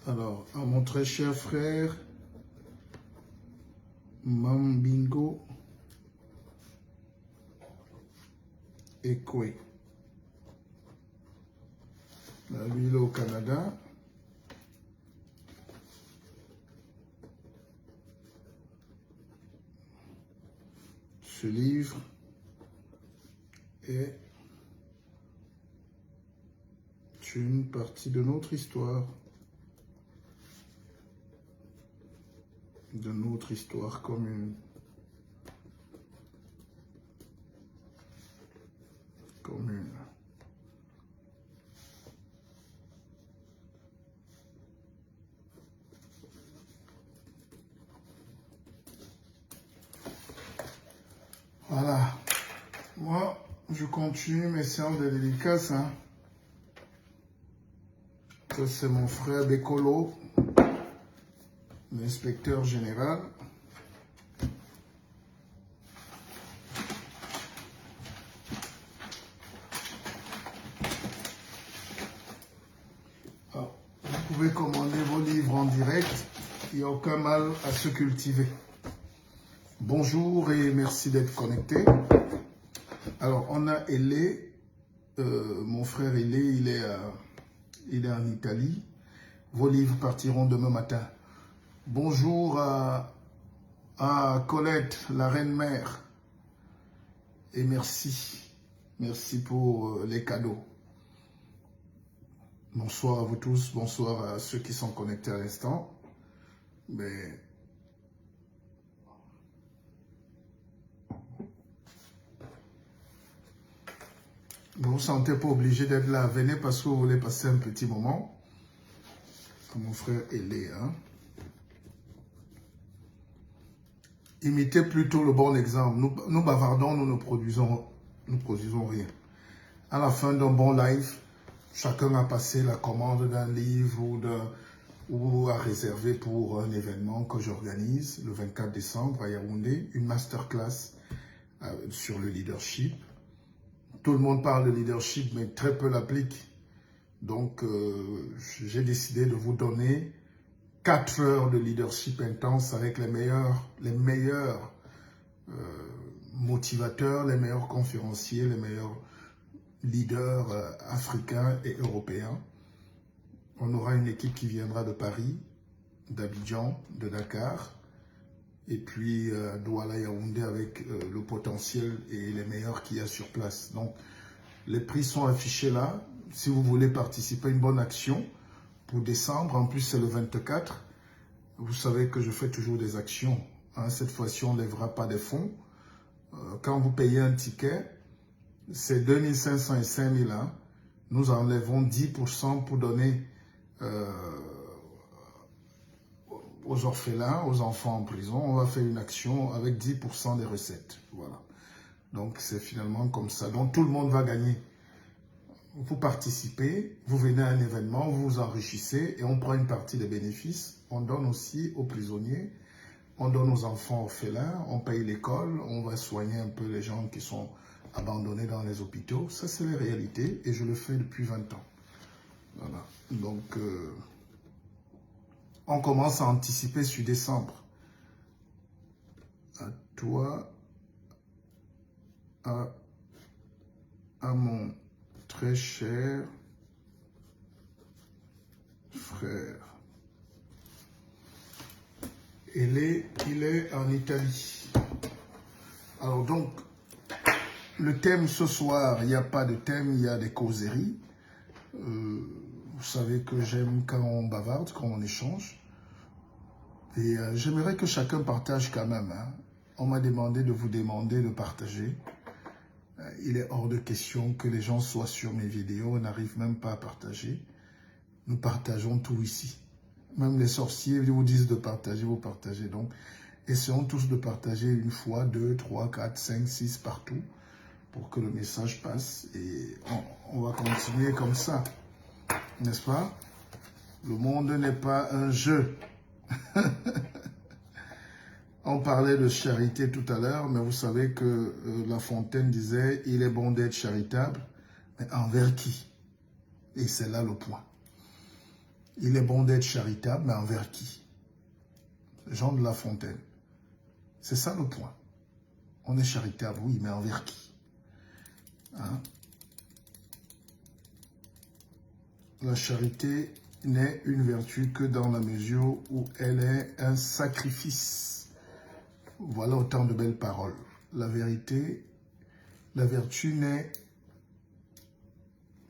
Alors, à mon très cher frère, Mambingo Ekwe. Là, lui, il est au Canada. Ce livre est une partie de notre histoire. De notre histoire commune. Voilà. Moi, je continue mes séances de dédicace. Hein. Ça, c'est mon frère Bekolo, l'inspecteur général. Alors, vous pouvez commander vos livres en direct. Il n'y a aucun mal à se cultiver. Bonjour et merci d'être connecté. Alors, on a Elé, mon frère Elé, il est en Italie. Vos livres partiront demain matin. Bonjour à Colette, la reine-mère. Et merci. Merci pour les cadeaux. Bonsoir à vous tous, bonsoir à ceux qui sont connectés à l'instant. Mais ne vous sentez pas obligé d'être là. Venez parce que vous voulez passer un petit moment. Mon frère Elé. Hein. Imitez plutôt le bon exemple. Nous bavardons, nous ne produisons rien. À la fin d'un bon live, chacun a passé la commande d'un livre ou a réservé pour un événement que j'organise le 24 décembre à Yaoundé, une masterclass sur le leadership. Tout le monde parle de leadership, mais très peu l'applique. Donc, j'ai décidé de vous donner 4 heures de leadership intense avec les meilleurs motivateurs, les meilleurs conférenciers, les meilleurs leaders africains et européens. On aura une équipe qui viendra de Paris, d'Abidjan, de Dakar, et puis Douala Yaoundé avec le potentiel et les meilleurs qu'il y a sur place. Donc, les prix sont affichés là. Si vous voulez participer à une bonne action pour décembre, en plus c'est le 24, vous savez que je fais toujours des actions. Hein. Cette fois-ci, on ne lèvera pas des fonds. Quand vous payez un ticket, c'est 2500 et 5000. Hein. Nous enlèvons 10% pour donner aux orphelins, aux enfants en prison. On va faire une action avec 10% des recettes. Voilà. Donc, c'est finalement comme ça. Donc, tout le monde va gagner. Vous participez, vous venez à un événement, vous vous enrichissez et on prend une partie des bénéfices. On donne aussi aux prisonniers, on donne aux enfants orphelins, on paye l'école, on va soigner un peu les gens qui sont abandonnés dans les hôpitaux. Ça, c'est la réalité et je le fais depuis 20 ans. Voilà. Donc, on commence à anticiper sur décembre. À toi, à mon très cher frère. Il est en Italie. Alors donc, le thème ce soir, il n'y a pas de thème, il y a des causeries. Vous savez que j'aime quand on bavarde, quand on échange. Et j'aimerais que chacun partage quand même. Hein. On m'a demandé de vous demander de partager. Il est hors de question que les gens soient sur mes vidéos, n'arrivent même pas à partager. Nous partageons tout ici. Même les sorciers vous disent de partager, vous partagez. Donc, essayons tous de partager une fois, 2, 3, 4, 5, 6 partout pour que le message passe. Et on va continuer comme ça. N'est-ce pas? Le monde n'est pas un jeu. On parlait de charité tout à l'heure, mais vous savez que La Fontaine disait « Il est bon d'être charitable, mais envers qui ?» Et c'est là le point. Il est bon d'être charitable, mais envers qui? Jean de La Fontaine. C'est ça le point. On est charitable, oui, mais envers qui? Hein? La charité n'est une vertu que dans la mesure où elle est un sacrifice. Voilà autant de belles paroles. La vérité, la vertu n'est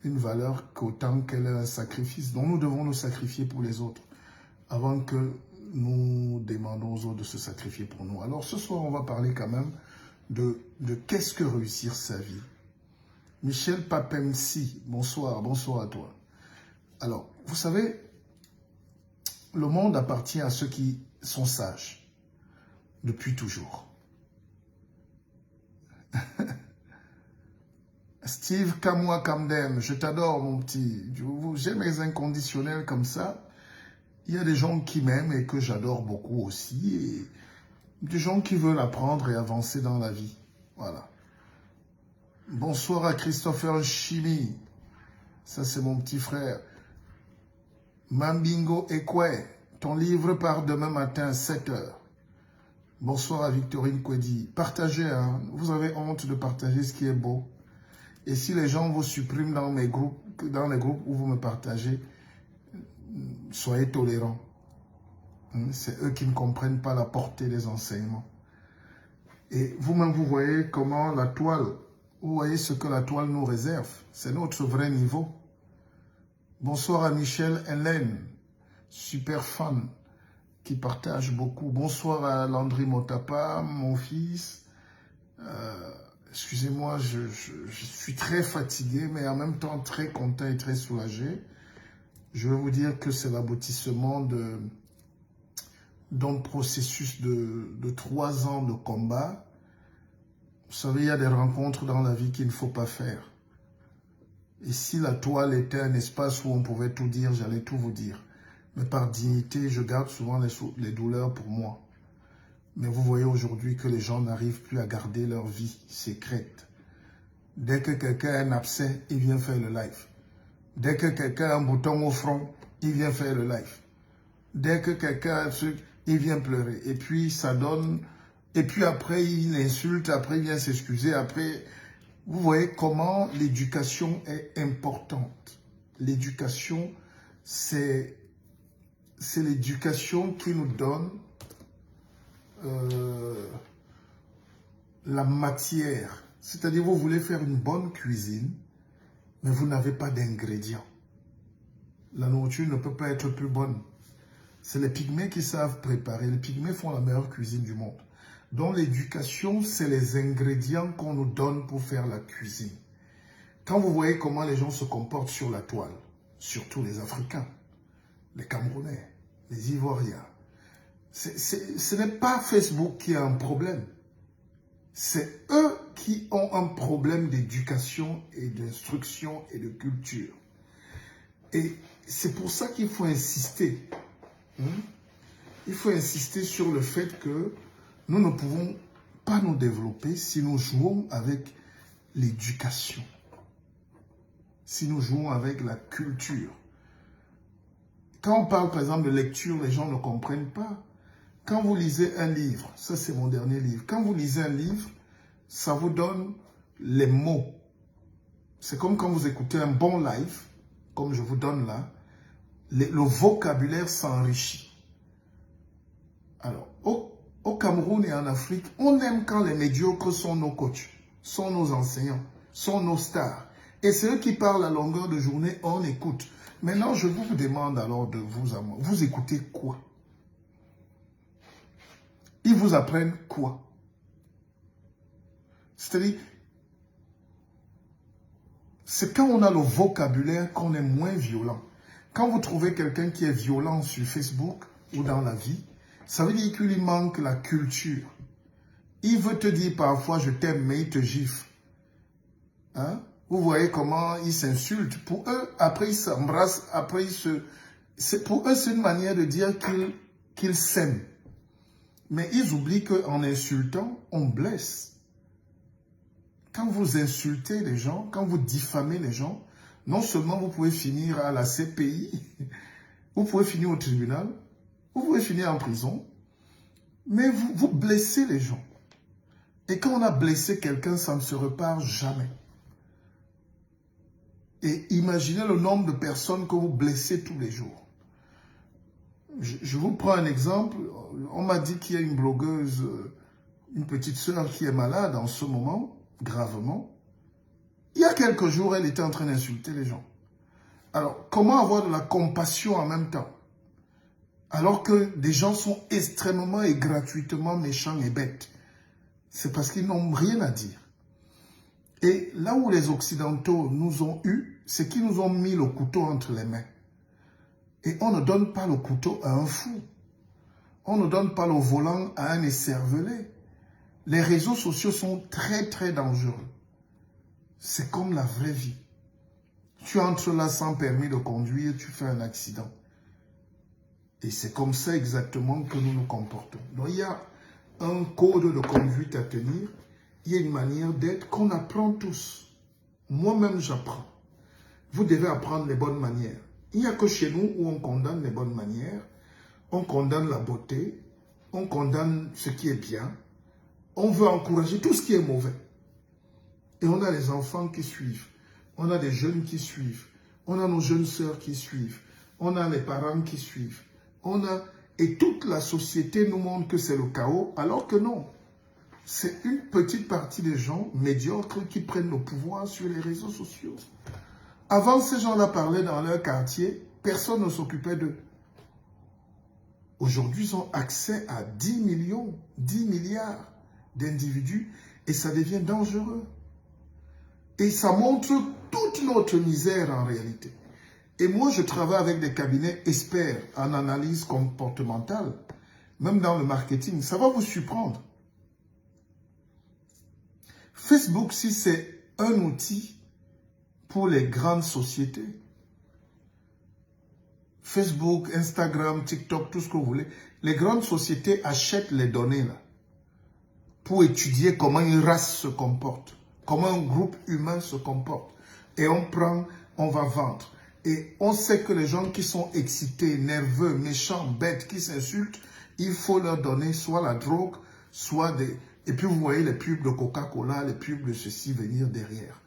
une valeur qu'autant qu'elle est un sacrifice. Donc nous devons nous sacrifier pour les autres avant que nous demandons aux autres de se sacrifier pour nous. Alors ce soir, on va parler quand même de qu'est-ce que réussir sa vie. Michel Papemsi, bonsoir, bonsoir à toi. Alors, vous savez, le monde appartient à ceux qui sont sages depuis toujours. Steve Kamwa Kamdem, je t'adore mon petit. J'aime les inconditionnels comme ça. Il y a des gens qui m'aiment et que j'adore beaucoup aussi. Et des gens qui veulent apprendre et avancer dans la vie. Voilà. Bonsoir à Christopher Chimi. Ça, c'est mon petit frère. Mambingo Ekwe, ton livre part demain matin à 7 h. Bonsoir à Victorine Kwedi. Partagez, hein. Vous avez honte de partager ce qui est beau. Et si les gens vous suppriment dans les groupes où vous me partagez, soyez tolérants. C'est eux qui ne comprennent pas la portée des enseignements. Et vous-même, vous voyez comment la toile, vous voyez ce que la toile nous réserve. C'est notre vrai niveau. Bonsoir à Michel Hélène, super fan, qui partage beaucoup. Bonsoir à Landry Motapa, mon fils. Excusez-moi, je suis très fatigué, mais en même temps très content et très soulagé. Je veux vous dire que c'est l'aboutissement d'un processus de 3 ans de combat. Vous savez, il y a des rencontres dans la vie qu'il ne faut pas faire. Et si la toile était un espace où on pouvait tout dire, j'allais tout vous dire. Mais par dignité, je garde souvent les douleurs pour moi. Mais vous voyez aujourd'hui que les gens n'arrivent plus à garder leur vie secrète. Dès que quelqu'un a un abcès, il vient faire le live. Dès que quelqu'un a un bouton au front, il vient faire le live. Dès que quelqu'un a un truc, il vient pleurer. Et puis ça donne... Et puis après, il insulte, après il vient s'excuser, après... Vous voyez comment l'éducation est importante. L'éducation, c'est l'éducation qui nous donne la matière. C'est-à-dire, vous voulez faire une bonne cuisine, mais vous n'avez pas d'ingrédients. La nourriture ne peut pas être plus bonne. C'est les pygmées qui savent préparer. Les pygmées font la meilleure cuisine du monde. Donc l'éducation, c'est les ingrédients qu'on nous donne pour faire la cuisine. Quand vous voyez comment les gens se comportent sur la toile, surtout les Africains, les Camerounais, les Ivoiriens, ce n'est pas Facebook qui a un problème. C'est eux qui ont un problème d'éducation et d'instruction et de culture. Et c'est pour ça qu'il faut insister. Il faut insister sur le fait que nous ne pouvons pas nous développer si nous jouons avec l'éducation, si nous jouons avec la culture. Quand on parle par exemple de lecture, les gens ne comprennent pas. Quand vous lisez un livre, ça c'est mon dernier livre, quand vous lisez un livre, ça vous donne les mots. C'est comme quand vous écoutez un bon live, comme je vous donne là, le vocabulaire s'enrichit. Alors, au Cameroun et en Afrique, on aime quand les médiocres sont nos coachs, sont nos enseignants, sont nos stars. Et c'est eux qui parlent à longueur de journée, on écoute. Maintenant, je vous demande alors de vous à moi, vous écoutez quoi? Ils vous apprennent quoi? C'est-à-dire, c'est quand on a le vocabulaire qu'on est moins violent. Quand vous trouvez quelqu'un qui est violent sur Facebook ou dans la vie, ça veut dire qu'il lui manque la culture. Il veut te dire parfois je t'aime, mais il te gifle. Hein? Vous voyez comment ils s'insultent. Pour eux, après ils s'embrassent, après ils se... Pour eux, c'est une manière de dire qu'ils s'aiment. Mais ils oublient qu'en insultant, on blesse. Quand vous insultez les gens, quand vous diffamez les gens, non seulement vous pouvez finir à la CPI, vous pouvez finir au tribunal, vous pouvez finir en prison, mais vous blessez les gens. Et quand on a blessé quelqu'un, ça ne se repart jamais. Et imaginez le nombre de personnes que vous blessez tous les jours. Je vous prends un exemple. On m'a dit qu'il y a une blogueuse, une petite sœur qui est malade en ce moment, gravement. Il y a quelques jours, elle était en train d'insulter les gens. Alors, comment avoir de la compassion en même temps? Alors que des gens sont extrêmement et gratuitement méchants et bêtes. C'est parce qu'ils n'ont rien à dire. Et là où les Occidentaux nous ont eu, c'est qu'ils nous ont mis le couteau entre les mains. Et on ne donne pas le couteau à un fou. On ne donne pas le volant à un écervelé. Les réseaux sociaux sont très très dangereux. C'est comme la vraie vie. Tu entres là sans permis de conduire, tu fais un accident. Et c'est comme ça exactement que nous nous comportons. Donc il y a un code de conduite à tenir. Il y a une manière d'être qu'on apprend tous. Moi-même, j'apprends. Vous devez apprendre les bonnes manières. Il n'y a que chez nous où on condamne les bonnes manières. On condamne la beauté. On condamne ce qui est bien. On veut encourager tout ce qui est mauvais. Et on a les enfants qui suivent. On a des jeunes qui suivent. On a nos jeunes sœurs qui suivent. On a les parents qui suivent. Et toute la société nous montre que c'est le chaos, alors que non. C'est une petite partie des gens médiocres qui prennent le pouvoir sur les réseaux sociaux. Avant, ces gens-là parlaient dans leur quartier, personne ne s'occupait d'eux. Aujourd'hui, ils ont accès à 10 millions, 10 milliards d'individus et ça devient dangereux. Et ça montre toute notre misère en réalité. Et moi, je travaille avec des cabinets experts en analyse comportementale, même dans le marketing. Ça va vous surprendre. Facebook, si c'est un outil pour les grandes sociétés, Facebook, Instagram, TikTok, tout ce que vous voulez, les grandes sociétés achètent les données là pour étudier comment une race se comporte, comment un groupe humain se comporte. Et on va vendre. Et on sait que les gens qui sont excités, nerveux, méchants, bêtes, qui s'insultent, il faut leur donner soit la drogue, soit des... Et puis vous voyez les pubs de Coca-Cola, les pubs de ceci venir derrière.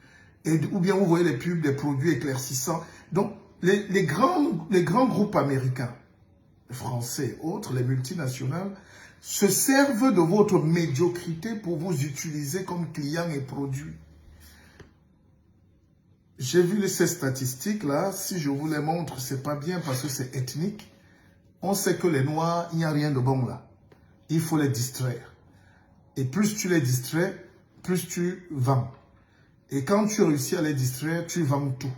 Ou bien vous voyez les pubs des produits éclaircissants. Donc, les grands groupes américains, français, autres, les multinationales, se servent de votre médiocrité pour vous utiliser comme client et produit. J'ai vu ces statistiques-là. Si je vous les montre, c'est pas bien parce que c'est ethnique. On sait que les Noirs, il n'y a rien de bon là. Il faut les distraire. Et plus tu les distrais, plus tu vends. Et quand tu réussis à les distraire, tu vends tout.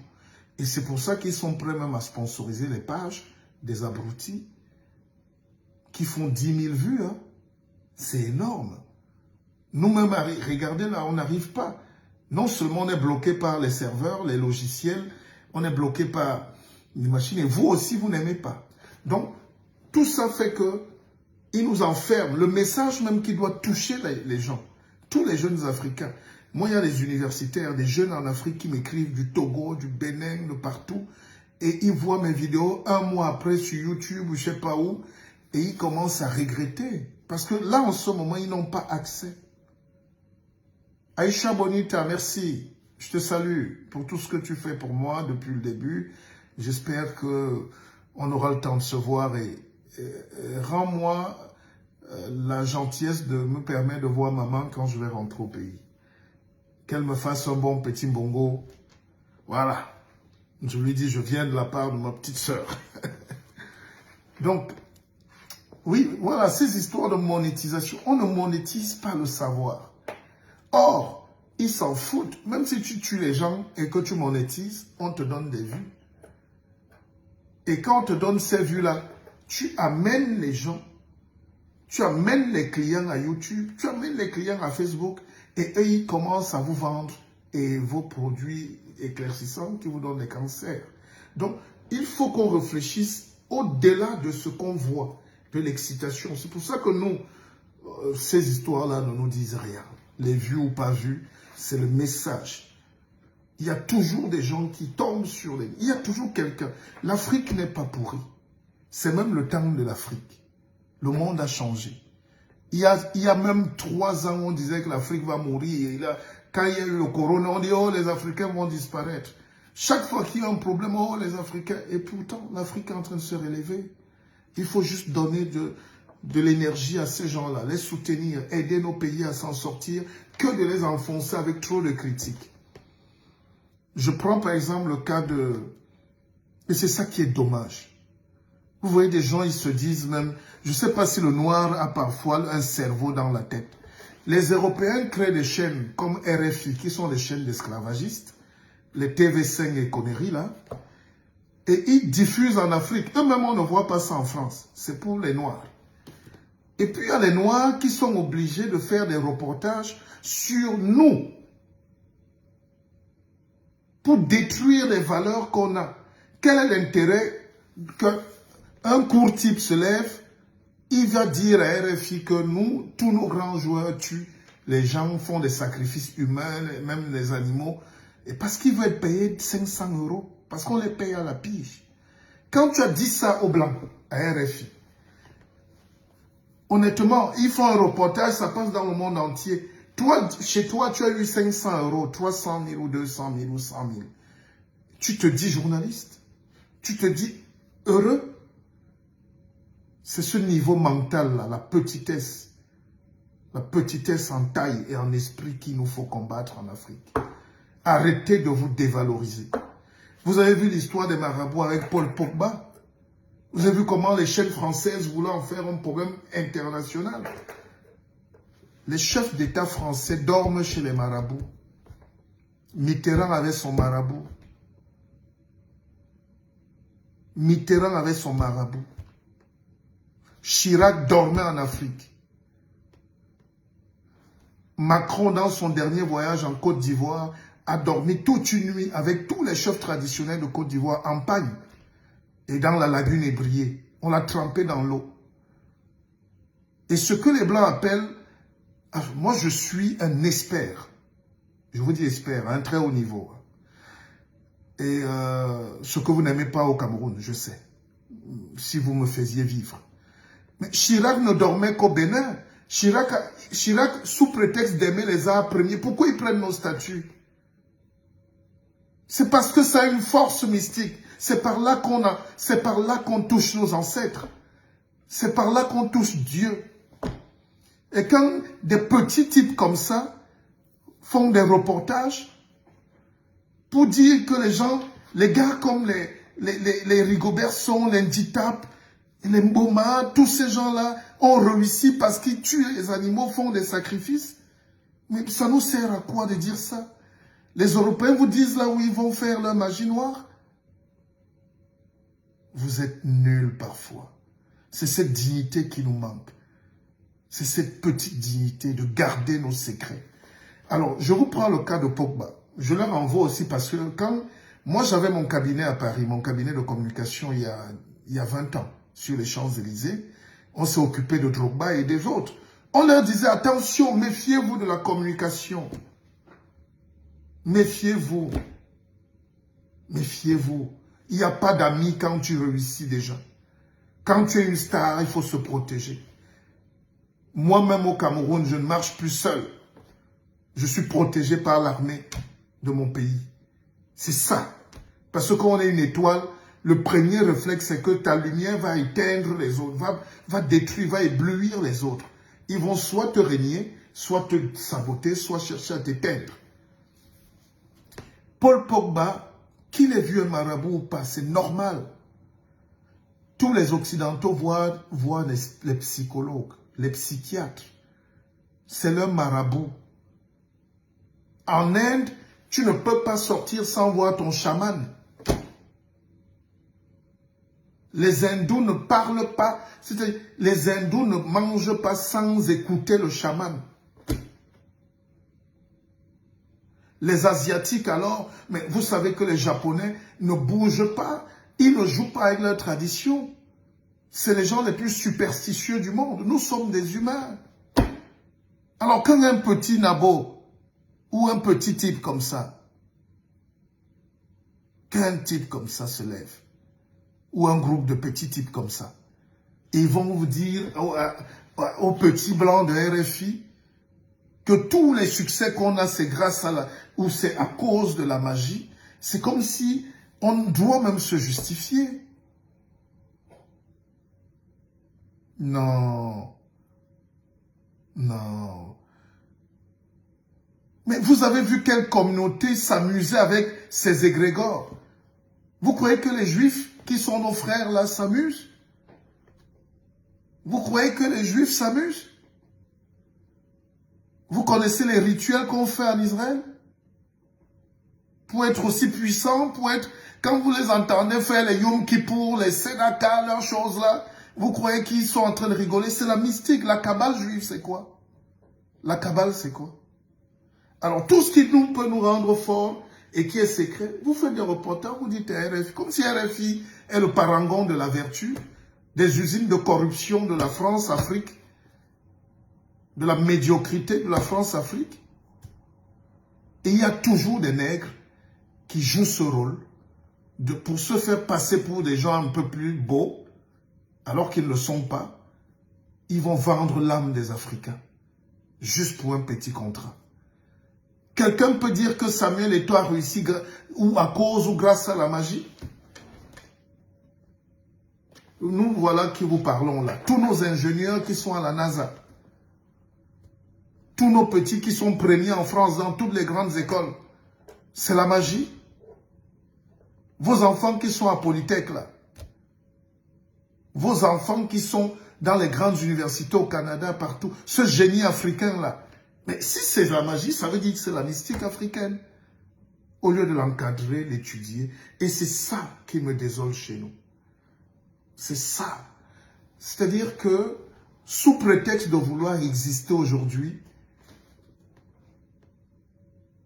Et c'est pour ça qu'ils sont prêts même à sponsoriser les pages des abrutis qui font 10 000 vues. Hein. C'est énorme. Nous-mêmes, regardez là, on n'arrive pas. Non seulement on est bloqué par les serveurs, les logiciels, on est bloqué par les machines et vous aussi, vous n'aimez pas. Donc, tout ça fait que il nous enferme. Le message même qui doit toucher les gens, tous les jeunes Africains. Moi, il y a des universitaires, des jeunes en Afrique qui m'écrivent du Togo, du Bénin, de partout. Et ils voient mes vidéos un mois après sur YouTube ou je ne sais pas où. Et ils commencent à regretter. Parce que là, en ce moment, ils n'ont pas accès. Aïcha Bonita, merci. Je te salue pour tout ce que tu fais pour moi depuis le début. J'espère qu'on aura le temps de se voir et rends-moi la gentillesse de me permettre de voir maman quand je vais rentrer au pays. Qu'elle me fasse un bon petit bongo. Voilà. Je lui dis, je viens de la part de ma petite sœur. Donc, oui, voilà, ces histoires de monétisation. On ne monétise pas le savoir. Or, ils s'en foutent. Même si tu tues les gens et que tu monétises, on te donne des vues. Et quand on te donne ces vues-là, tu amènes les gens, tu amènes les clients à YouTube, tu amènes les clients à Facebook, et eux, ils commencent à vous vendre et vos produits éclaircissants qui vous donnent des cancers. Donc, il faut qu'on réfléchisse au-delà de ce qu'on voit, de l'excitation. C'est pour ça que nous, ces histoires-là ne nous disent rien. Les vues ou pas vues, c'est le message. Il y a toujours des gens qui tombent sur les... Il y a toujours quelqu'un. L'Afrique n'est pas pourrie. C'est même le temps de l'Afrique. Le monde a changé. Il y a même 3 ans, on disait que l'Afrique va mourir. Quand il y a eu le corona, on dit, oh, les Africains vont disparaître. Chaque fois qu'il y a un problème, oh, les Africains. Et pourtant, l'Afrique est en train de se relever. Il faut juste donner de l'énergie à ces gens-là, les soutenir, aider nos pays à s'en sortir, que de les enfoncer avec trop de critiques. Je prends par exemple le cas de... Et c'est ça qui est dommage. Vous voyez des gens, ils se disent même... Je ne sais pas si le noir a parfois un cerveau dans la tête. Les Européens créent des chaînes comme RFI, qui sont des chaînes d'esclavagistes, les TV5 et conneries là, et ils diffusent en Afrique. Eux-mêmes, on ne voit pas ça en France. C'est pour les Noirs. Et puis, il y a les Noirs qui sont obligés de faire des reportages sur nous pour détruire les valeurs qu'on a. Quel est l'intérêt qu'un court type se lève, il va dire à RFI que nous, tous nos grands joueurs tuent, les gens font des sacrifices humains, même les animaux, et parce qu'ils veulent payer 500 €, parce qu'on les paye à la pige. Quand tu as dit ça aux Blancs, à RFI, honnêtement, ils font un reportage, ça passe dans le monde entier. Toi, chez toi, tu as eu 500 €, 300 000 ou 200 000 ou 100 000. Tu te dis journaliste, tu te dis heureux. C'est ce niveau mental-là, la petitesse en taille et en esprit qu'il nous faut combattre en Afrique. Arrêtez de vous dévaloriser. Vous avez vu l'histoire des marabouts avec Paul Pogba? Vous avez vu comment les chaînes françaises voulaient en faire un problème international? Les chefs d'État français dorment chez les marabouts. Mitterrand avait son marabout. Mitterrand avait son marabout. Chirac dormait en Afrique. Macron, dans son dernier voyage en Côte d'Ivoire, a dormi toute une nuit avec tous les chefs traditionnels de Côte d'Ivoire en pagne et dans la lagune ébriée. On l'a trempé dans l'eau. Et ce que les Blancs appellent... Moi, je suis un expert. Je vous dis expert, à un très haut niveau. Et ce que vous n'aimez pas au Cameroun, je sais. Si vous me faisiez vivre. Mais Chirac ne dormait qu'au Bénin. Chirac, sous prétexte d'aimer les arts premiers, pourquoi ils prennent nos statues? C'est parce que ça a une force mystique. C'est par là qu'on touche nos ancêtres. C'est par là qu'on touche Dieu. Et quand des petits types comme ça font des reportages pour dire que les gars comme les Rigobert-Song, les Nditap, les Mboma, tous ces gens-là ont réussi parce qu'ils tuent les animaux, font des sacrifices. Mais ça nous sert à quoi de dire ça? Les Européens vous disent là où ils vont faire leur magie noire. Vous êtes nuls parfois. C'est cette dignité qui nous manque. C'est cette petite dignité de garder nos secrets. Alors, je vous prends le cas de Pogba. Je le renvoie aussi parce que quand moi j'avais mon cabinet à Paris, mon cabinet de communication il y a 20 ans, sur les Champs-Élysées, on s'est occupé de Drogba et des autres. On leur disait, attention, méfiez-vous de la communication. Méfiez-vous. Méfiez-vous. Il n'y a pas d'amis quand tu réussis déjà. Quand tu es une star, il faut se protéger. Moi-même au Cameroun, je ne marche plus seul. Je suis protégé par l'armée de mon pays. C'est ça. Parce que quand on est une étoile, le premier réflexe, c'est que ta lumière va éteindre les autres, va détruire, va éblouir les autres. Ils vont soit te régner, soit te saboter, soit chercher à t'éteindre. Paul Pogba, qu'il ait vu un marabout ou pas, c'est normal. Tous les Occidentaux voient les psychologues, les psychiatres. C'est leur marabout. En Inde, tu ne peux pas sortir sans voir ton chaman. Les hindous ne parlent pas, c'est-à-dire les hindous ne mangent pas sans écouter le chaman. Les asiatiques alors, mais vous savez que les japonais ne bougent pas, ils ne jouent pas avec leur tradition. C'est les gens les plus superstitieux du monde. Nous sommes des humains. Alors quand un petit nabo ou un petit type comme ça, qu'un type comme ça se lève, ou un groupe de petits types comme ça. Et ils vont vous dire aux petits blancs de RFI que tous les succès qu'on a, c'est grâce à ou c'est à cause de la magie. C'est comme si on doit même se justifier. Non. Non. Mais vous avez vu quelle communauté s'amusait avec ces égrégores? Vous croyez que les Juifs, qui sont nos frères là, s'amusent? Vous croyez que les Juifs s'amusent? Vous connaissez les rituels qu'on fait en Israël? Pour être aussi puissant, pour être... Quand vous les entendez faire les Yom Kippour, les Sedaka, leurs choses là, vous croyez qu'ils sont en train de rigoler? C'est la mystique. La Kabbale juive, c'est quoi? La Kabbale, c'est quoi? Alors, tout ce qui peut nous rendre forts et qui est secret, vous faites des reportages, vous dites à RFI, comme si RFI est le parangon de la vertu, des usines de corruption de la France-Afrique, de la médiocrité de la France-Afrique. Et il y a toujours des nègres qui jouent ce rôle pour se faire passer pour des gens un peu plus beaux, alors qu'ils ne le sont pas. Ils vont vendre l'âme des Africains, juste pour un petit contrat. Quelqu'un peut dire que Samuel Eto'o a réussi ou à cause ou grâce à la magie? Nous voilà qui vous parlons là. Tous nos ingénieurs qui sont à la NASA. Tous nos petits qui sont premiers en France dans toutes les grandes écoles. C'est la magie. Vos enfants qui sont à Polytech là. Vos enfants qui sont dans les grandes universités au Canada, partout. Ce génie africain là. Mais si c'est la magie, ça veut dire que c'est la mystique africaine. Au lieu de l'encadrer, l'étudier. Et c'est ça qui me désole chez nous. C'est ça. C'est-à-dire que, sous prétexte de vouloir exister aujourd'hui,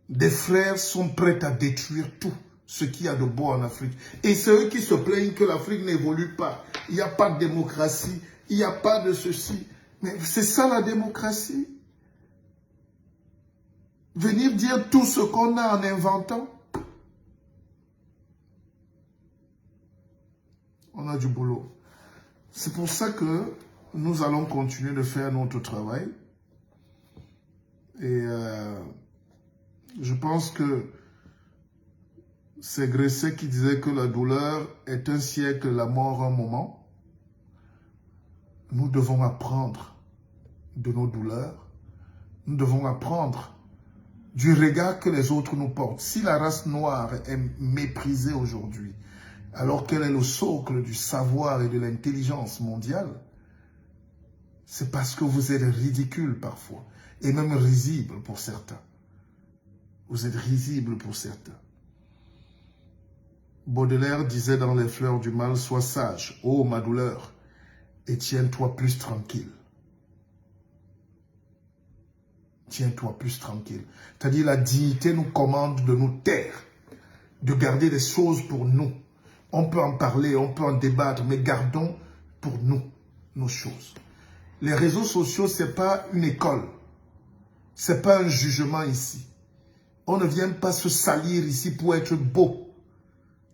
des frères sont prêts à détruire tout ce qu'il y a de beau en Afrique. Et c'est eux qui se plaignent que l'Afrique n'évolue pas. Il n'y a pas de démocratie. Il n'y a pas de ceci. Mais c'est ça la démocratie. Venir dire tout ce qu'on a en inventant. On a du boulot. C'est pour ça que nous allons continuer de faire notre travail. Et je pense que c'est Gresset qui disait que la douleur est un siècle, la mort un moment. Nous devons apprendre de nos douleurs. Nous devons apprendre du regard que les autres nous portent. Si la race noire est méprisée aujourd'hui, alors qu'elle est le socle du savoir et de l'intelligence mondiale, c'est parce que vous êtes ridicules parfois, et même risibles pour certains. Vous êtes risibles pour certains. Baudelaire disait dans Les Fleurs du Mal, « Sois sage, ô ma douleur, et tiens-toi plus tranquille. » Tiens-toi plus tranquille. C'est-à-dire la dignité nous commande de nous taire, de garder des choses pour nous. On peut en parler, on peut en débattre, mais gardons pour nous nos choses. Les réseaux sociaux, ce n'est pas une école. Ce n'est pas un jugement ici. On ne vient pas se salir ici pour être beau.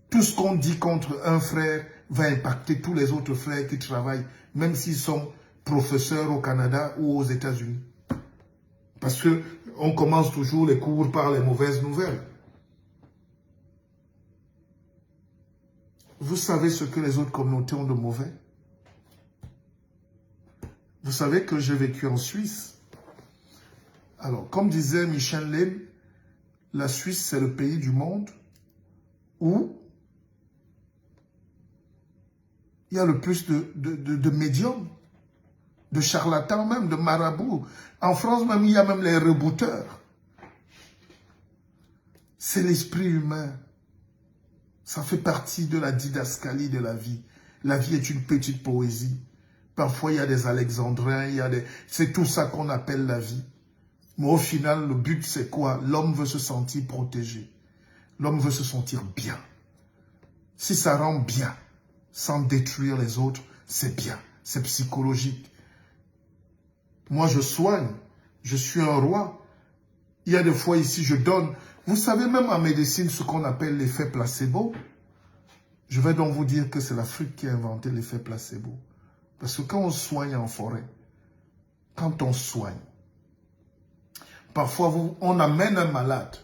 Tout ce qu'on dit contre un frère va impacter tous les autres frères qui travaillent, même s'ils sont professeurs au Canada ou aux États-Unis. Parce qu'on commence toujours les cours par les mauvaises nouvelles. Vous savez ce que les autres communautés ont de mauvais? Vous savez que j'ai vécu en Suisse. Alors, comme disait Michel Lem, la Suisse, c'est le pays du monde où il y a le plus de médiums, de charlatans même, de marabouts. En France même, il y a même les rebouteurs. C'est l'esprit humain. Ça fait partie de la didascalie de la vie. La vie est une petite poésie. Parfois, il y a des alexandrins, c'est tout ça qu'on appelle la vie. Mais au final, le but, c'est quoi? L'homme veut se sentir protégé. L'homme veut se sentir bien. Si ça rend bien, sans détruire les autres, c'est bien. C'est psychologique. Moi, je soigne. Je suis un roi. Il y a des fois ici, je donne. Vous savez même en médecine ce qu'on appelle l'effet placebo. Je vais donc vous dire que c'est l'Afrique qui a inventé l'effet placebo. Parce que quand on soigne en forêt, quand on soigne, parfois on amène un malade,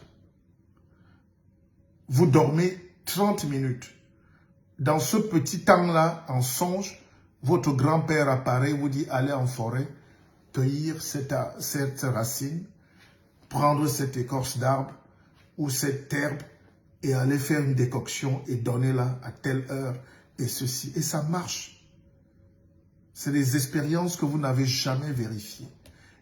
vous dormez 30 minutes. Dans ce petit temps-là, en songe, votre grand-père apparaît, vous dit allez en forêt, cueillir cette racine, prendre cette écorce d'arbre ou cette herbe et aller faire une décoction et donner-la à telle heure et ceci. Et ça marche. C'est des expériences que vous n'avez jamais vérifiées.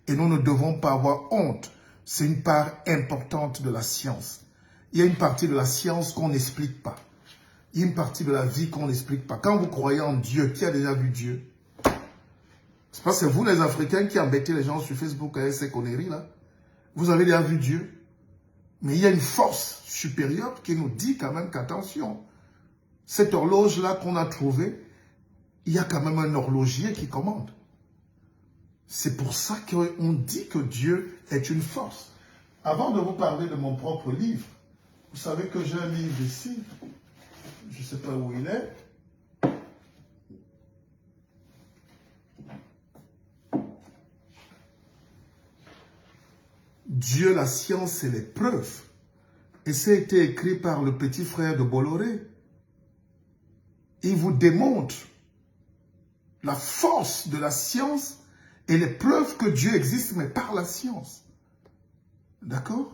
Et nous ne devons pas avoir honte. C'est une part importante de la science. Il y a une partie de la science qu'on n'explique pas. Il y a une partie de la vie qu'on n'explique pas. Quand vous croyez en Dieu, qui a déjà vu Dieu? C'est parce que vous, les Africains, qui embêtez les gens sur Facebook avec ces conneries-là. Vous avez déjà vu Dieu. Mais il y a une force supérieure qui nous dit quand même qu'attention, cette horloge-là qu'on a trouvée, il y a quand même un horloger qui commande. C'est pour ça qu'on dit que Dieu est une force. Avant de vous parler de mon propre livre, vous savez que j'ai un livre ici. Je ne sais pas où il est. Dieu, la science et les preuves. Et ça a été écrit par le petit frère de Bolloré. Il vous démontre la force de la science et les preuves que Dieu existe, mais par la science. D'accord?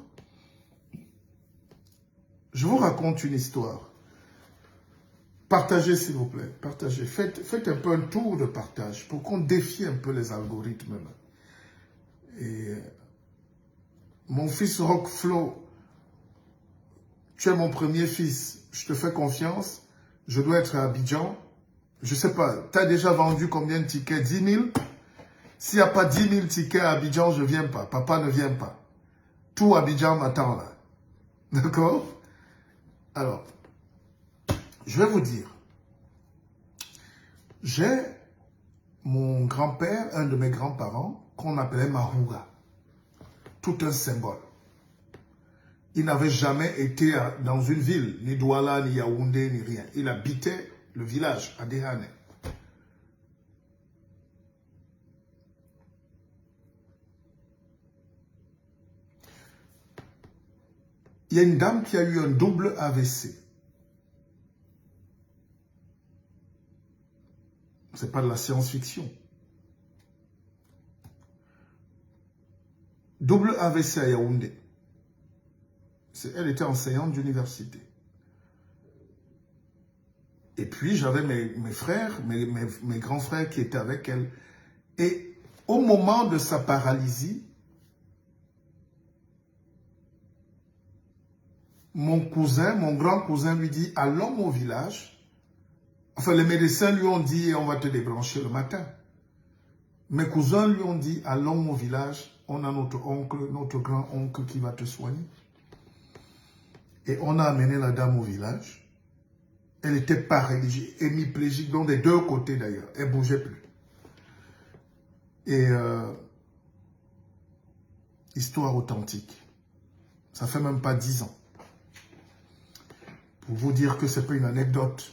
Je vous raconte une histoire. Partagez, s'il vous plaît. Partagez. Faites un peu un tour de partage pour qu'on défie un peu les algorithmes. Et mon fils Rockflow, tu es mon premier fils. Je te fais confiance. Je dois être à Abidjan. Je ne sais pas, tu as déjà vendu combien de tickets? 10 000? S'il n'y a pas 10 000 tickets à Abidjan, je ne viens pas. Papa ne vient pas. Tout Abidjan m'attend là. D'accord? Alors, je vais vous dire. J'ai mon grand-père, un de mes grands-parents, qu'on appelait Mahouga. Tout un symbole. Il n'avait jamais été dans une ville, ni Douala, ni Yaoundé, ni rien. Il habitait le village, à Dehane. Il y a une dame qui a eu un double AVC. Ce n'est pas de la science-fiction. Double AVC à Yaoundé. Elle était enseignante d'université. Et puis, j'avais mes frères, mes grands frères qui étaient avec elle. Et au moment de sa paralysie, mon grand cousin lui dit, allons au village. Enfin, les médecins lui ont dit, on va te débrancher le matin. Mes cousins lui ont dit, allons au village, on a notre oncle, notre grand-oncle qui va te soigner. Et on a amené la dame au village. Elle était paralysée, hémiplégique, donc des deux côtés d'ailleurs. Elle ne bougeait plus. Et histoire authentique. Ça fait même pas 10 ans. Pour vous dire que ce n'est pas une anecdote.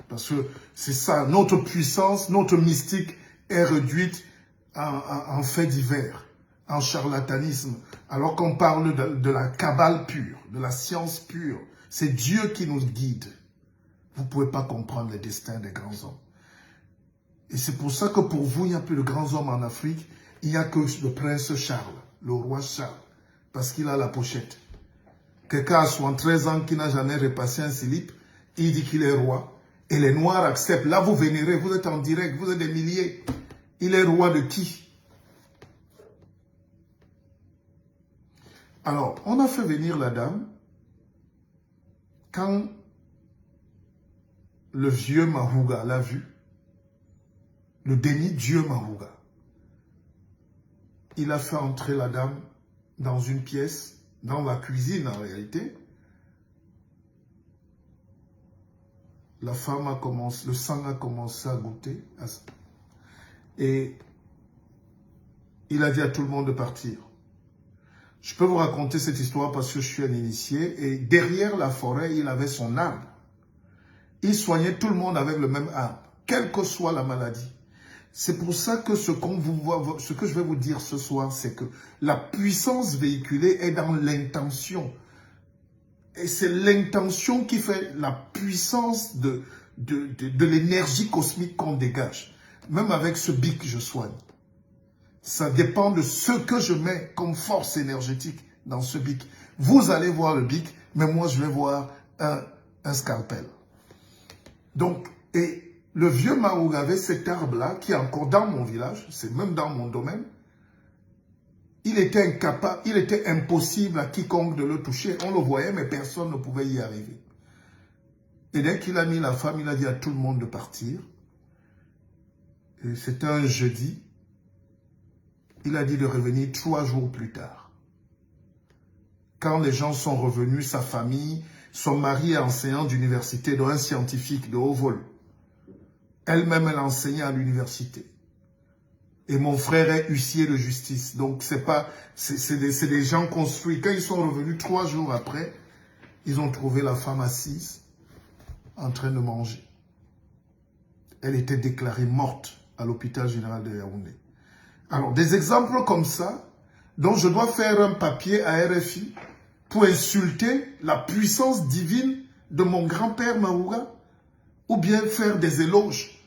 Parce que c'est ça, notre puissance, notre mystique est réduite en faits divers, en charlatanisme. Alors qu'on parle de la cabale pure, de la science pure. C'est Dieu qui nous guide. Vous ne pouvez pas comprendre le destin des grands hommes. Et c'est pour ça que pour vous, il n'y a plus de grands hommes en Afrique. Il n'y a que le prince Charles, le roi Charles, parce qu'il a la pochette. Quelqu'un à 73 ans qui n'a jamais repassé un slip, il dit qu'il est roi. Et les Noirs acceptent. Là, vous vénérez, vous êtes en direct, vous êtes des milliers. Il est roi de qui? Alors, on a fait venir la dame quand le vieux Mahouga l'a vu. Le demi-dieu Mahouga. Il a fait entrer la dame dans une pièce, dans la cuisine en réalité. La femme a commencé, le sang a commencé à goûter. Et il a dit à tout le monde de partir. Je peux vous raconter cette histoire parce que je suis un initié. Et derrière la forêt, il avait son arbre. Il soignait tout le monde avec le même arme, quelle que soit la maladie. C'est pour ça que ce que je vais vous dire ce soir, c'est que la puissance véhiculée est dans l'intention. Et c'est l'intention qui fait la puissance de l'énergie cosmique qu'on dégage. Même avec ce bic, je soigne. Ça dépend de ce que je mets comme force énergétique dans ce bic. Vous allez voir le bic, mais moi, je vais voir un scalpel. Donc, et le vieux Maoug avait cet arbre-là, qui est encore dans mon village, c'est même dans mon domaine. Il était incapable, il était impossible à quiconque de le toucher. On le voyait, mais personne ne pouvait y arriver. Et dès qu'il a mis la femme, il a dit à tout le monde de partir. C'était un jeudi. Il a dit de revenir 3 jours plus tard. Quand les gens sont revenus, sa famille, son mari est enseignant d'université, donc un scientifique de haut vol. Elle-même, elle enseignait à l'université. Et mon frère est huissier de justice. Donc, c'est des gens construits. Quand ils sont revenus 3 jours après, ils ont trouvé la femme assise, en train de manger. Elle était déclarée morte à l'hôpital général de Yaoundé. Alors, des exemples comme ça, dont je dois faire un papier à RFI pour insulter la puissance divine de mon grand-père Maouga, ou bien faire des éloges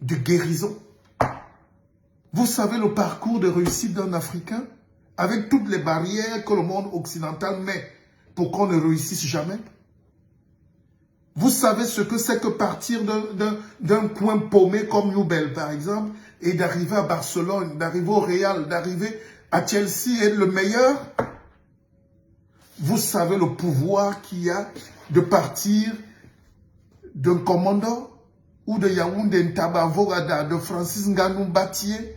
de guérison. Vous savez le parcours de réussite d'un Africain, avec toutes les barrières que le monde occidental met pour qu'on ne réussisse jamais. Vous savez ce que c'est que partir d'un coin paumé comme Newbel, par exemple, et d'arriver à Barcelone, d'arriver au Real, d'arriver à Chelsea et être le meilleur. Vous savez le pouvoir qu'il y a de partir d'un commandant ou de Yaoundé Ntabavogada, de Francis Ngannou Batié.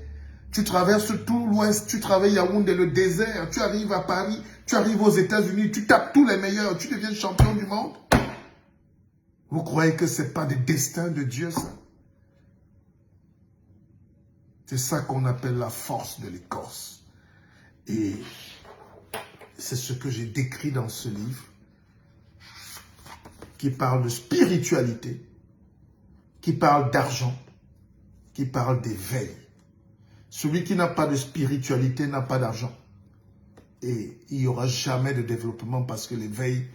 Tu traverses tout l'Ouest, tu travailles Yaoundé, le désert, tu arrives à Paris, tu arrives aux États-Unis, tu tapes tous les meilleurs, tu deviens champion du monde. Vous croyez que ce n'est pas des destins de Dieu, ça? C'est ça qu'on appelle la force de l'écorce. Et c'est ce que j'ai décrit dans ce livre, qui parle de spiritualité, qui parle d'argent, qui parle d'éveil. Celui qui n'a pas de spiritualité n'a pas d'argent. Et il n'y aura jamais de développement parce que l'éveil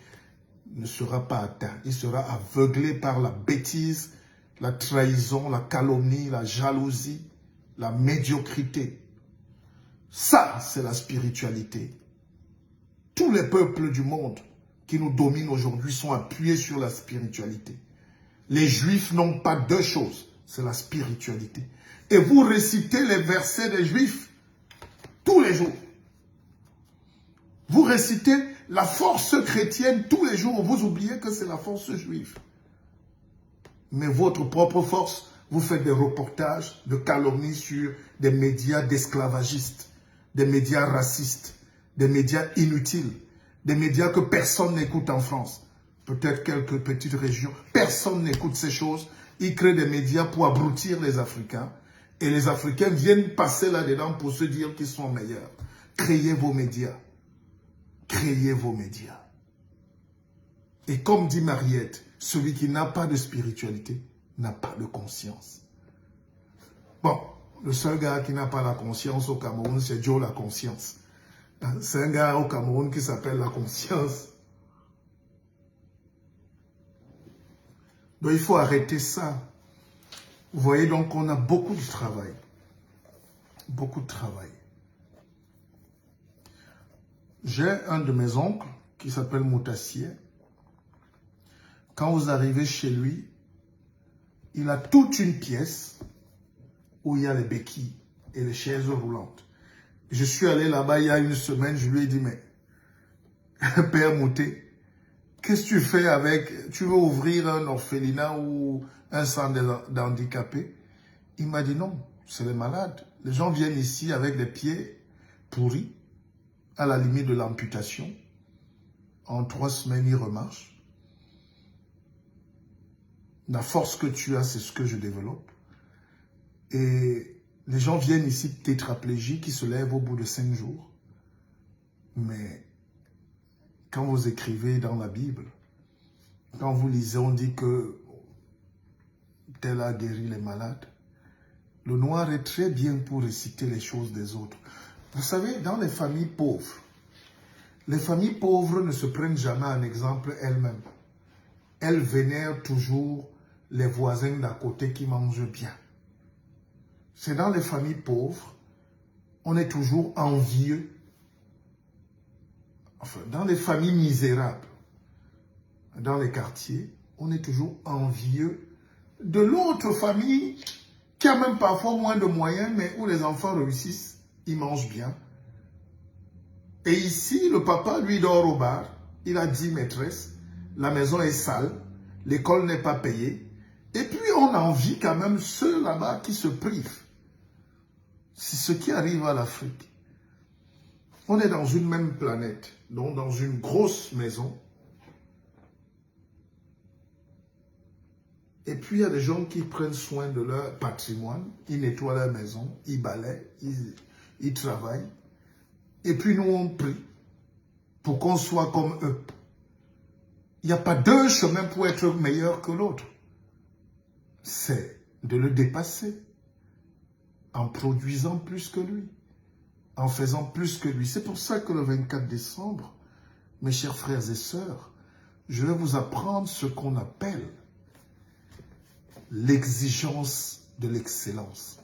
ne sera pas atteint. Il sera aveuglé par la bêtise, la trahison, la calomnie, la jalousie, la médiocrité. Ça, c'est la spiritualité. Tous les peuples du monde qui nous dominent aujourd'hui sont appuyés sur la spiritualité. Les Juifs n'ont pas deux choses, c'est la spiritualité. Et vous récitez les versets des Juifs tous les jours. Vous récitez la force chrétienne tous les jours. Vous oubliez que c'est la force juive. Mais votre propre force, vous faites des reportages de calomnie sur des médias d'esclavagistes, des médias racistes, des médias inutiles, des médias que personne n'écoute en France. Peut-être quelques petites régions. Personne n'écoute ces choses. Ils créent des médias pour abrutir les Africains. Et les Africains viennent passer là-dedans pour se dire qu'ils sont meilleurs. Créez vos médias. Créez vos médias. Et comme dit Mariette, celui qui n'a pas de spiritualité n'a pas de conscience. Bon, le seul gars qui n'a pas la conscience au Cameroun, c'est Joe la conscience. C'est un gars au Cameroun qui s'appelle la conscience. Donc il faut arrêter ça. Vous voyez donc qu'on a beaucoup de travail. Beaucoup de travail. J'ai un de mes oncles qui s'appelle Moutassier. Quand vous arrivez chez lui, il a toute une pièce où il y a les béquilles et les chaises roulantes. Je suis allé là-bas il y a une semaine, je lui ai dit, mais Père Mouté, qu'est-ce que tu fais avec, tu veux ouvrir un orphelinat ou un centre d'handicapés? Il m'a dit non, c'est les malades. Les gens viennent ici avec les pieds pourris, à la limite de l'amputation. En 3 semaines, ils remarchent. La force que tu as, c'est ce que je développe. Et les gens viennent ici tétraplégiques, qui se lèvent au bout de 5 jours. Mais quand vous écrivez dans la Bible, quand vous lisez, on dit que tel a guéri les malades. Le noir est très bien pour réciter les choses des autres. Vous savez, dans les familles pauvres ne se prennent jamais en exemple elles-mêmes. Elles vénèrent toujours les voisins d'à côté qui mangent bien. C'est dans les familles pauvres, on est toujours envieux. Enfin, dans les familles misérables, dans les quartiers, on est toujours envieux de l'autre famille qui a même parfois moins de moyens, mais où les enfants réussissent, ils mangent bien. Et ici, le papa, lui, dort au bar, il a 10 maîtresses, la maison est sale, l'école n'est pas payée, et puis on envie quand même ceux là-bas qui se privent. C'est ce qui arrive à l'Afrique. On est dans une même planète, donc dans une grosse maison. Et puis il y a des gens qui prennent soin de leur patrimoine, ils nettoient leur maison, ils balaient, ils travaillent. Et puis nous on prie pour qu'on soit comme eux. Il n'y a pas deux chemins pour être meilleur que l'autre. C'est de le dépasser en produisant plus que lui, en faisant plus que lui. C'est pour ça que le 24 décembre, mes chers frères et sœurs, je vais vous apprendre ce qu'on appelle l'exigence de l'excellence.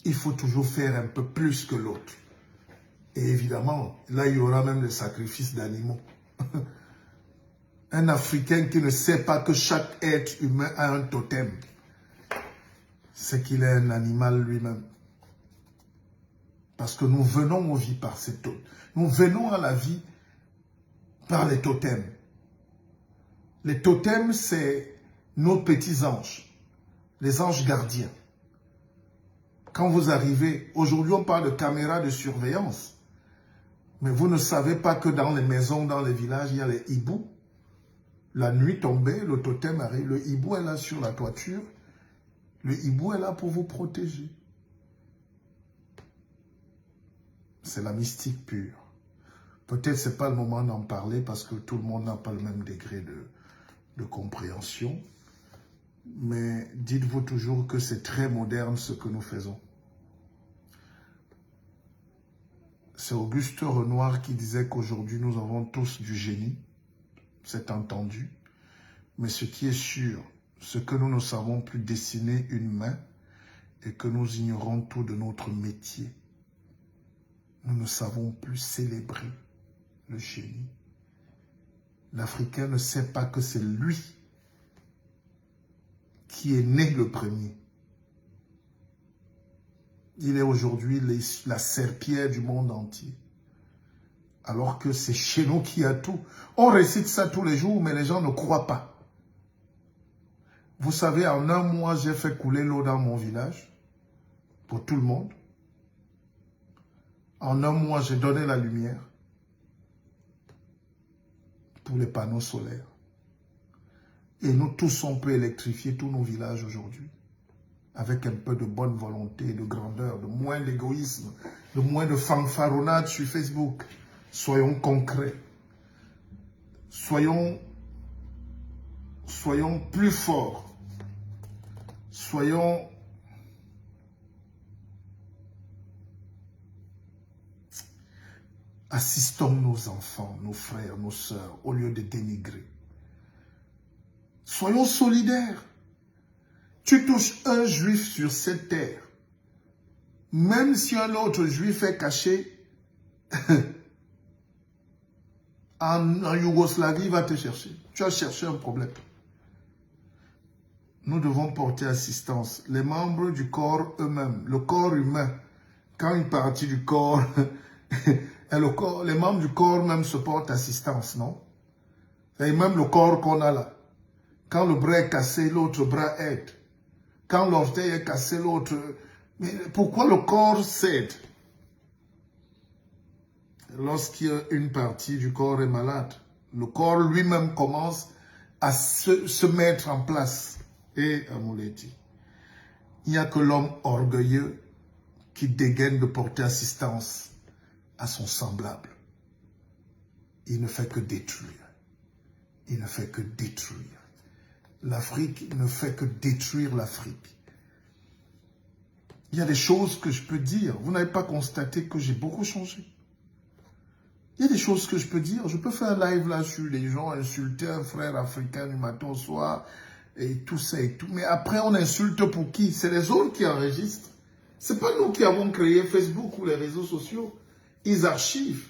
Il faut toujours faire un peu plus que l'autre. Et évidemment, là, il y aura même le sacrifice d'animaux. Un Africain qui ne sait pas que chaque être humain a un totem, c'est qu'il est un animal lui-même. Parce que nous venons aux vies par ces totems. Nous venons à la vie par les totems. Les totems, c'est nos petits anges, les anges gardiens. Quand vous arrivez, aujourd'hui on parle de caméras de surveillance, mais vous ne savez pas que dans les maisons, dans les villages, il y a les hiboux. La nuit tombée, le totem arrive, le hibou est là sur la toiture, le hibou est là pour vous protéger. C'est la mystique pure. Peut-être ce n'est pas le moment d'en parler parce que tout le monde n'a pas le même degré de compréhension. Mais dites-vous toujours que c'est très moderne ce que nous faisons. C'est Auguste Renoir qui disait qu'aujourd'hui nous avons tous du génie. C'est entendu. Mais ce qui est sûr, c'est que nous ne savons plus dessiner une main et que nous ignorons tout de notre métier. Nous ne savons plus célébrer le génie. L'Africain ne sait pas que c'est lui qui est né le premier. Il est aujourd'hui la serpillière du monde entier. Alors que c'est chez nous qu'il y a tout. On récite ça tous les jours, mais les gens ne croient pas. Vous savez, en un mois, j'ai fait couler l'eau dans mon village. Pour tout le monde. En un mois, j'ai donné la lumière. Pour les panneaux solaires. Et nous tous, on peut électrifier tous nos villages aujourd'hui. Avec un peu de bonne volonté, de grandeur, de moins d'égoïsme, de moins de fanfaronnade sur Facebook. Soyons concrets. Soyons plus forts. Assistons nos enfants, nos frères, nos sœurs, au lieu de dénigrer. Soyons solidaires. Tu touches un juif sur cette terre. Même si un autre juif est caché, en Yougoslavie, il va te chercher. Tu as cherché un problème. Nous devons porter assistance. Les membres du corps eux-mêmes, le corps humain, quand une partie du corps, les membres du corps même se portent assistance, non? Et même le corps qu'on a là. Quand le bras est cassé, l'autre bras aide. Quand l'orteil est cassé, l'autre... Mais pourquoi le corps cède? Lorsqu'une partie du corps est malade, le corps lui-même commence à se mettre en place. Et Amouleti, il n'y a que l'homme orgueilleux qui dégaine de porter assistance à son semblable. Il ne fait que détruire. il ne fait que détruire. L'Afrique ne fait que détruire l'Afrique. Il y a des choses que je peux dire. Vous n'avez pas constaté que j'ai beaucoup changé. Il y a des choses que je peux dire. Je peux faire un live là sur les gens, insulter un frère africain du matin au soir, et tout ça et tout. Mais après, on insulte pour qui? C'est les autres qui enregistrent. C'est pas nous qui avons créé Facebook ou les réseaux sociaux. Ils archivent.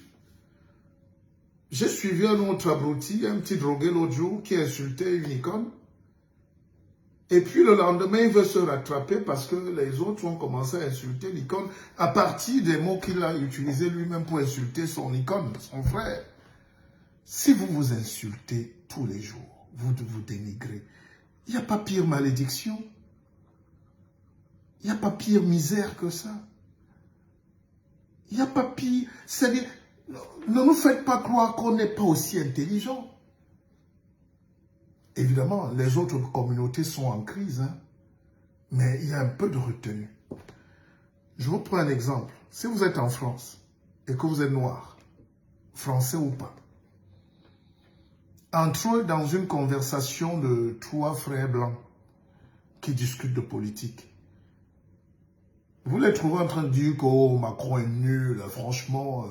J'ai suivi un autre abruti, un petit drogué l'autre jour, qui insultait une icône. Et puis le lendemain, il veut se rattraper parce que les autres ont commencé à insulter l'icône à partir des mots qu'il a utilisés lui-même pour insulter son icône, son frère. Si vous vous insultez tous les jours, vous vous dénigrez, il n'y a pas pire malédiction. Il n'y a pas pire misère que ça. Il n'y a pas pire... C'est-à-dire, ne nous faites pas croire qu'on n'est pas aussi intelligent. Évidemment, les autres communautés sont en crise, hein, mais il y a un peu de retenue. Je vous prends un exemple. Si vous êtes en France et que vous êtes noir, français ou pas, entrez dans une conversation de 3 frères blancs qui discutent de politique. Vous les trouvez en train de dire que oh, Macron est nul, franchement,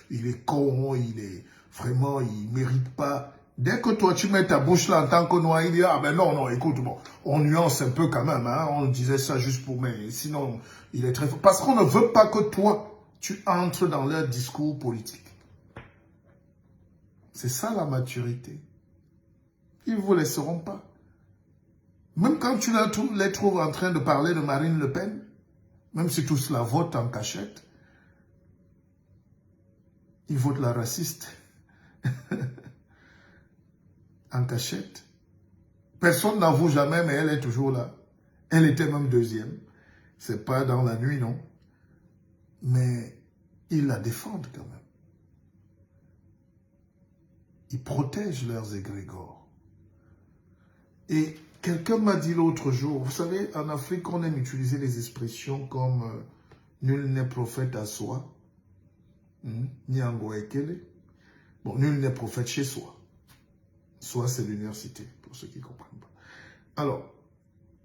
il est con, il est vraiment, il ne mérite pas. Dès que toi, tu mets ta bouche là en tant que noir, il dit, ah ben non, écoute, bon, on nuance un peu quand même, hein, on disait ça juste pour, mais sinon, il est très fort. Parce qu'on ne veut pas que toi, tu entres dans leur discours politique. C'est ça la maturité. Ils ne vous laisseront pas. Même quand tu les trouves en train de parler de Marine Le Pen, même si tous la votent en cachette, ils votent la raciste. En cachette. Personne n'avoue jamais, mais elle est toujours là. Elle était même deuxième. C'est pas dans la nuit, non. Mais ils la défendent quand même. Ils protègent leurs égrégores. Et quelqu'un m'a dit l'autre jour, vous savez, en Afrique, on aime utiliser les expressions comme nul n'est prophète à soi. Nyango Ekele. Bon, nul n'est prophète chez soi. Soit c'est l'université, pour ceux qui ne comprennent pas. Alors,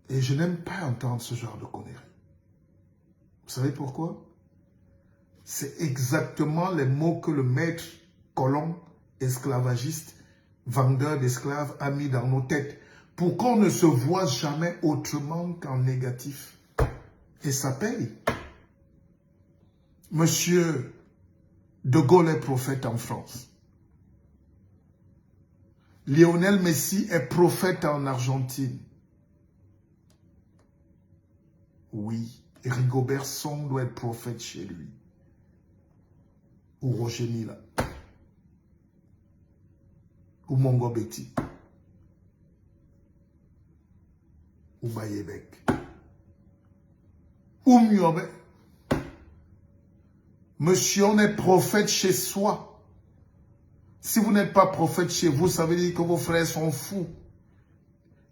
et je n'aime pas entendre ce genre de conneries. Vous savez pourquoi? C'est exactement les mots que le maître colon, esclavagiste, vendeur d'esclaves a mis dans nos têtes pour qu'on ne se voit jamais autrement qu'en négatif. Et ça paye. Monsieur De Gaulle est prophète en France. Lionel Messi est prophète en Argentine. Oui, Rigobert Song doit être prophète chez lui. Ou Roger Mila. Ou Mongo Betty. Ou Bayebek. Ou Miobe. Monsieur, on est prophète chez soi. Si vous n'êtes pas prophète chez vous, ça veut dire que vos frères sont fous.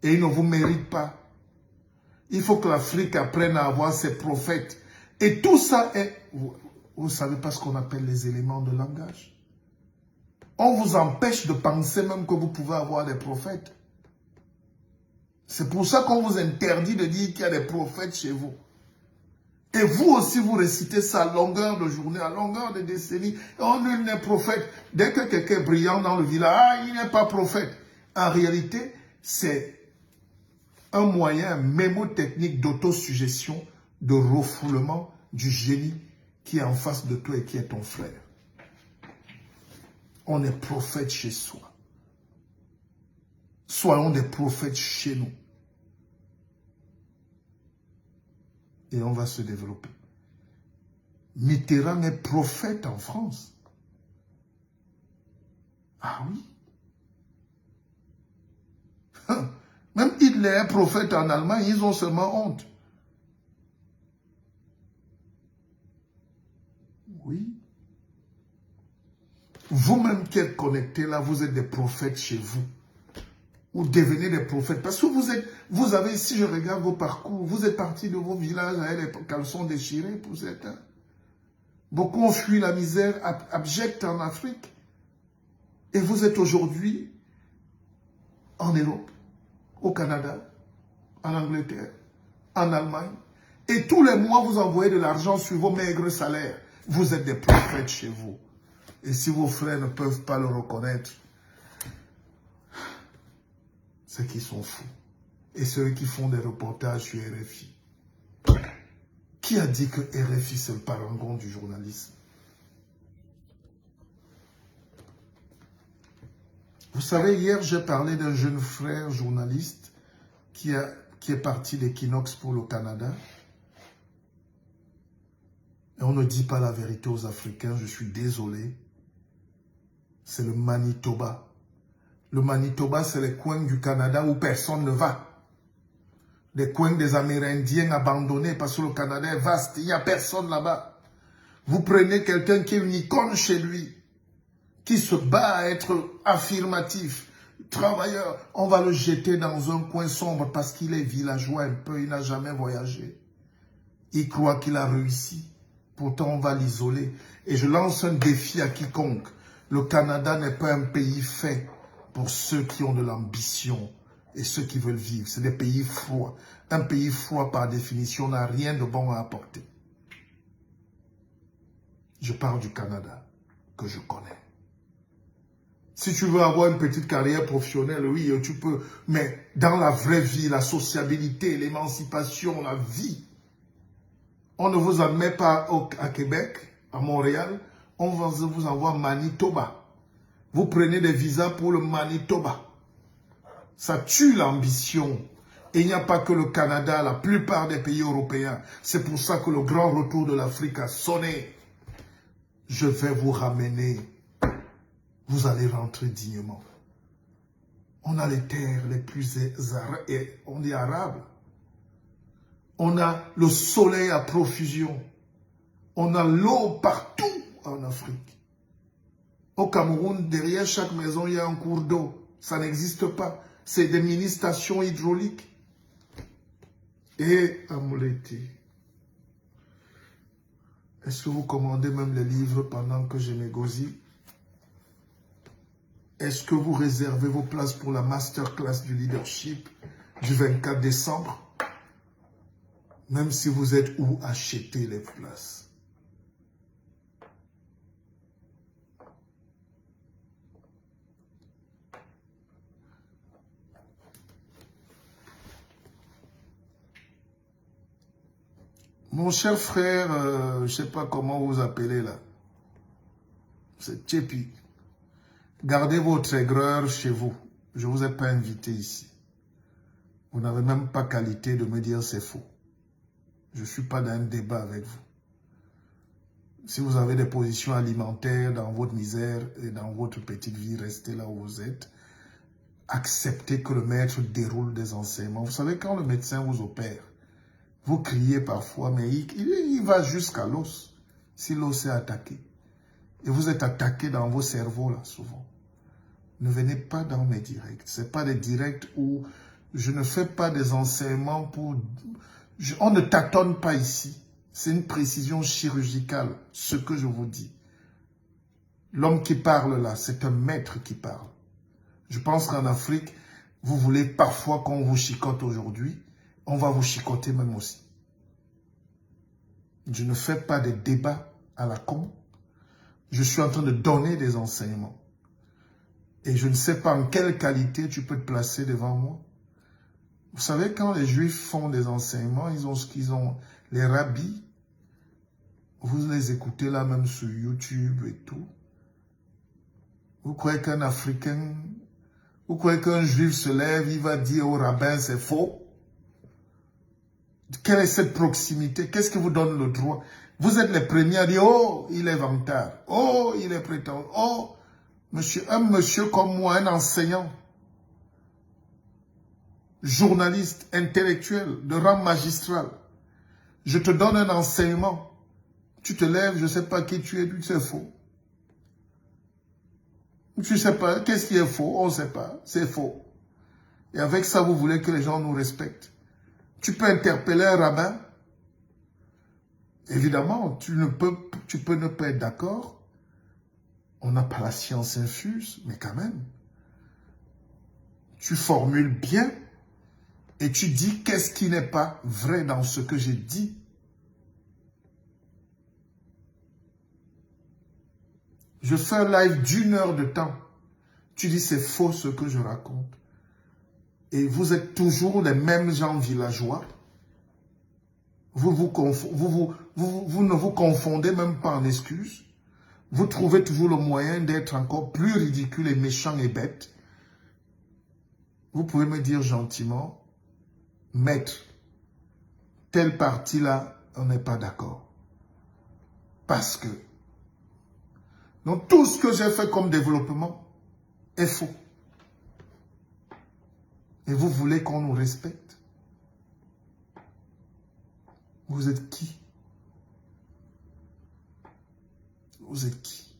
Et ils ne vous méritent pas. Il faut que l'Afrique apprenne à avoir ses prophètes. Et tout ça est... Vous ne savez pas ce qu'on appelle les éléments de langage. On vous empêche de penser même que vous pouvez avoir des prophètes. C'est pour ça qu'on vous interdit de dire qu'il y a des prophètes chez vous. Et vous aussi, vous récitez ça à longueur de journée, à longueur de décennies. Oh, nul n'est prophète. Dès que quelqu'un est brillant dans le village, ah, il n'est pas prophète. En réalité, c'est un moyen mémotechnique d'autosuggestion, de refoulement du génie qui est en face de toi et qui est ton frère. On est prophète chez soi. Soyons des prophètes chez nous. Et on va se développer. Mitterrand est prophète en France. Ah oui. Même Hitler est prophète en Allemagne, ils ont seulement honte. Oui. Vous-même qui êtes connectés là, vous êtes des prophètes chez vous. Ou devenez des prophètes. Parce que vous avez, si je regarde vos parcours, vous êtes partis de vos villages avec les caleçons déchirés pour certains. Beaucoup ont fui la misère abjecte en Afrique. Et vous êtes aujourd'hui en Europe, au Canada, en Angleterre, en Allemagne. Et tous les mois, vous envoyez de l'argent sur vos maigres salaires. Vous êtes des prophètes chez vous. Et si vos frères ne peuvent pas le reconnaître, c'est qu'ils sont fous. Et ceux qui font des reportages sur RFI. Qui a dit que RFI c'est le parangon du journalisme? Vous savez, hier j'ai parlé d'un jeune frère journaliste qui est parti d'Equinox pour le Canada. Et on ne dit pas la vérité aux Africains, je suis désolé. C'est le Manitoba. Le Manitoba, c'est les coins du Canada où personne ne va. Les coins des Amérindiens abandonnés parce que le Canada est vaste, il n'y a personne là-bas. Vous prenez quelqu'un qui est une icône chez lui, qui se bat à être affirmatif, travailleur, on va le jeter dans un coin sombre parce qu'il est villageois un peu, il n'a jamais voyagé. Il croit qu'il a réussi, pourtant on va l'isoler. Et je lance un défi à quiconque. Le Canada n'est pas un pays fait pour ceux qui ont de l'ambition et ceux qui veulent vivre. C'est des pays froids. Un pays froid, par définition, n'a rien de bon à apporter. Je parle du Canada, que je connais. Si tu veux avoir une petite carrière professionnelle, oui, tu peux. Mais dans la vraie vie, la sociabilité, l'émancipation, la vie, on ne vous admet pas à Québec, à Montréal, on vous envoie Manitoba. Vous prenez des visas pour le Manitoba. Ça tue l'ambition. Et il n'y a pas que le Canada, la plupart des pays européens. C'est pour ça que le grand retour de l'Afrique a sonné. Je vais vous ramener. Vous allez rentrer dignement. On a les terres les plus on dit arabes. On a le soleil à profusion. On a l'eau partout en Afrique. Au Cameroun, derrière chaque maison, il y a un cours d'eau. Ça n'existe pas. C'est des mini-stations hydrauliques. Et Amouleti, est-ce que vous commandez même les livres pendant que je négocie? Est-ce que vous réservez vos places pour la masterclass du leadership du 24 décembre? Même si vous êtes où, achetez les places. Mon cher frère, je ne sais pas comment vous appelez là. C'est Tchepi. Gardez votre aigreur chez vous. Je ne vous ai pas invité ici. Vous n'avez même pas qualité de me dire c'est faux. Je ne suis pas dans un débat avec vous. Si vous avez des positions alimentaires dans votre misère et dans votre petite vie, restez là où vous êtes. Acceptez que le maître déroule des enseignements. Vous savez, quand le médecin vous opère, vous criez parfois, mais il va jusqu'à l'os, si l'os est attaqué. Et vous êtes attaqué dans vos cerveaux, là, souvent. Ne venez pas dans mes directs. Ce n'est pas des directs où je ne fais pas des enseignements pour... On ne tâtonne pas ici. C'est une précision chirurgicale, ce que je vous dis. L'homme qui parle là, c'est un maître qui parle. Je pense qu'en Afrique, vous voulez parfois qu'on vous chicote aujourd'hui, on va vous chicoter même aussi. Je ne fais pas des débats à la con. Je suis en train de donner des enseignements. Et je ne sais pas en quelle qualité tu peux te placer devant moi. Vous savez, quand les Juifs font des enseignements, ils ont ce qu'ils ont, les rabbis. Vous les écoutez là même sur YouTube et tout. Vous croyez qu'un Africain, vous croyez qu'un Juif se lève, il va dire au rabbin c'est faux? Quelle est cette proximité? Qu'est-ce qui vous donne le droit? Vous êtes les premiers à dire, oh, il est vantard. Oh, il est prétendant. Oh, un monsieur comme moi, un enseignant, journaliste, intellectuel, de rang magistral. Je te donne un enseignement. Tu te lèves, je ne sais pas qui tu es, c'est faux. Tu ne sais pas, qu'est-ce qui est faux? On ne sait pas, c'est faux. Et avec ça, vous voulez que les gens nous respectent. Tu peux interpeller un rabbin. Évidemment, tu peux ne pas être d'accord. On n'a pas la science infuse, mais quand même. tu formules bien et tu dis qu'est-ce qui n'est pas vrai dans ce que j'ai dit. Je fais un live d'1 heure de temps. Tu dis c'est faux ce que je raconte. Et vous êtes toujours les mêmes gens villageois. Vous ne vous confondez même pas en excuses. Vous trouvez toujours le moyen d'être encore plus ridicule et méchant et bête. Vous pouvez me dire gentiment, maître, telle partie-là, on n'est pas d'accord. Parce que, donc tout ce que j'ai fait comme développement est faux. Et vous voulez qu'on nous respecte? Vous êtes qui? Vous êtes qui?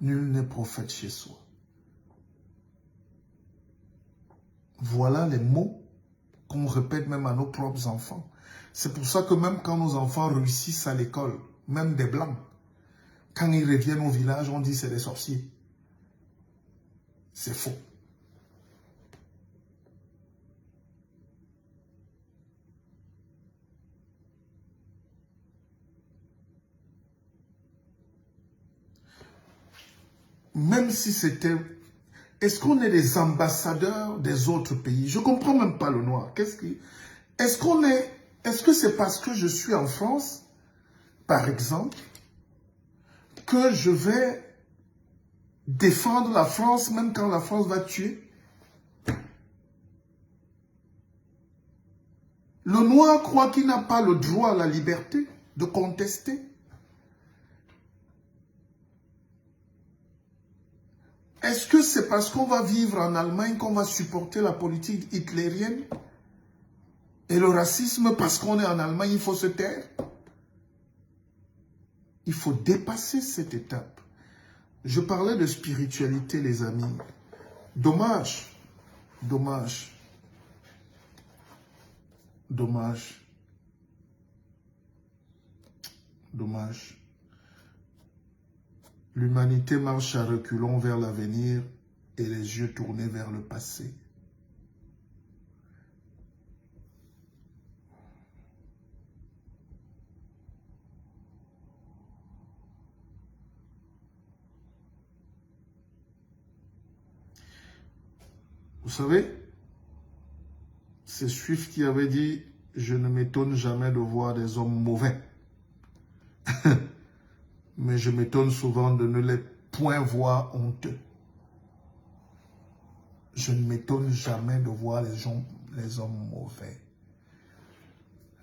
Nul n'est prophète chez soi. Voilà les mots qu'on répète même à nos propres enfants. C'est pour ça que même quand nos enfants réussissent à l'école, même des blancs, quand ils reviennent au village, on dit c'est des sorciers. C'est faux. Même si c'était... Est-ce qu'on est des ambassadeurs des autres pays? Je ne comprends même pas le noir. Est-ce qu'on est... Est-ce que c'est parce que je suis en France, par exemple, que je vais défendre la France même quand la France va tuer? Le noir croit qu'il n'a pas le droit à la liberté de contester. Est-ce que c'est parce qu'on va vivre en Allemagne qu'on va supporter la politique hitlérienne et le racisme? Parce qu'on est en Allemagne, il faut se taire? Il faut dépasser cette étape. Je parlais de spiritualité, les amis. Dommage, dommage, dommage, dommage. L'humanité marche à reculons vers l'avenir et les yeux tournés vers le passé. Vous savez, c'est Swift qui avait dit « Je ne m'étonne jamais de voir des hommes mauvais. » Mais je m'étonne souvent de ne les point voir honteux. Je ne m'étonne jamais de voir les hommes mauvais.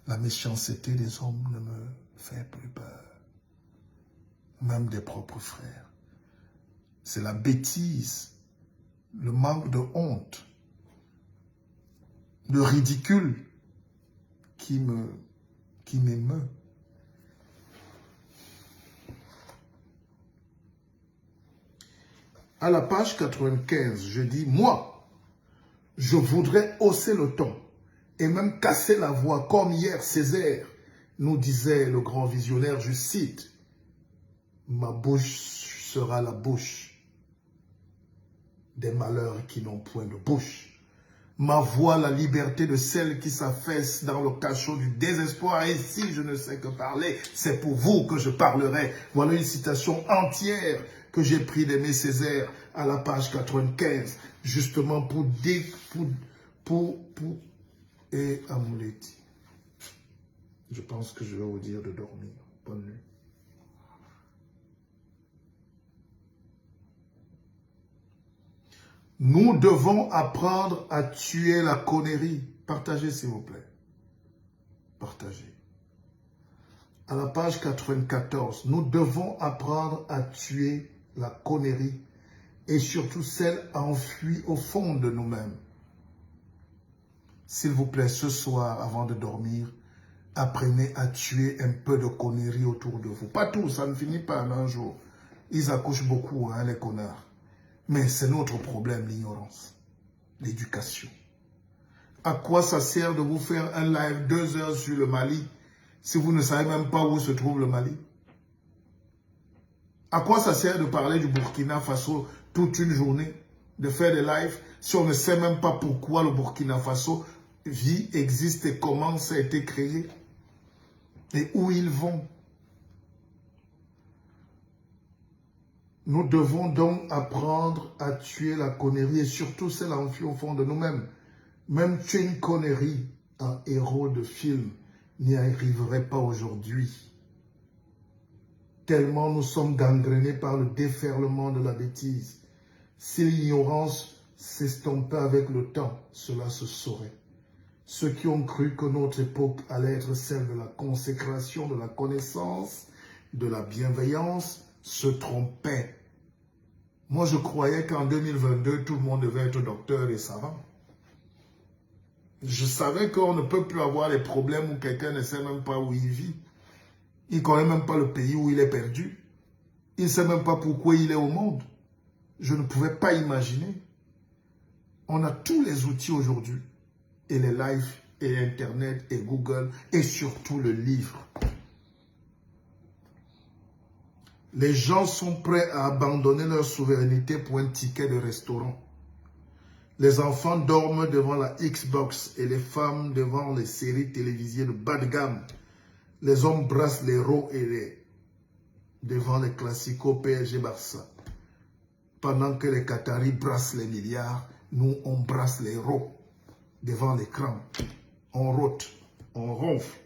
La méchanceté des hommes ne me fait plus peur. Même des propres frères. C'est la bêtise, le manque de honte, le ridicule qui m'émeut. À la page 95, je dis, moi, je voudrais hausser le ton et même casser la voix, comme hier Césaire nous disait le grand visionnaire, je cite, « Ma bouche sera la bouche des malheurs qui n'ont point de bouche. Ma voix, la liberté de celle qui s'affaisse dans le cachot du désespoir. Et si je ne sais que parler, c'est pour vous que je parlerai. » Voilà une citation entière que j'ai pris d'Aimé Césaire à la page 95, justement pour dire, et Amouleti. Je pense que je vais vous dire de dormir. Bonne nuit. Nous devons apprendre à tuer la connerie. Partagez, s'il vous plaît. Partagez. À la page 94, nous devons apprendre à tuer la connerie et surtout celle enfouie au fond de nous-mêmes. S'il vous plaît, ce soir, avant de dormir, apprenez à tuer un peu de conneries autour de vous. Pas tout, ça ne finit pas en un jour. Ils accouchent beaucoup, hein, les connards. Mais c'est notre problème, l'ignorance, l'éducation. À quoi ça sert de vous faire un live 2 heures sur le Mali si vous ne savez même pas où se trouve le Mali? À quoi ça sert de parler du Burkina Faso toute une journée, de faire des lives, si on ne sait même pas pourquoi le Burkina Faso vit, existe et comment ça a été créé et où ils vont. Nous devons donc apprendre à tuer la connerie et surtout celle enfuie au fond de nous-mêmes. Même tuer une connerie, un héros de film n'y arriverait pas aujourd'hui. Tellement nous sommes gangrénés par le déferlement de la bêtise. Si l'ignorance s'estompait avec le temps, cela se saurait. Ceux qui ont cru que notre époque allait être celle de la consécration, de la connaissance, de la bienveillance, se trompaient. Moi, je croyais qu'en 2022, tout le monde devait être docteur et savant. Je savais qu'on ne peut plus avoir les problèmes où quelqu'un ne sait même pas où il vit. Il ne connaît même pas le pays où il est perdu. Il ne sait même pas pourquoi il est au monde. Je ne pouvais pas imaginer. On a tous les outils aujourd'hui. Et les lives, et Internet, et Google, et surtout le livre. Les gens sont prêts à abandonner leur souveraineté pour un ticket de restaurant. Les enfants dorment devant la Xbox et les femmes devant les séries télévisées de bas de gamme. Les hommes brassent les RAW et devant les classicos PSG Barça. Pendant que les Qataris brassent les milliards, nous on brasse les RAW devant l'écran. On rote, on ronfle.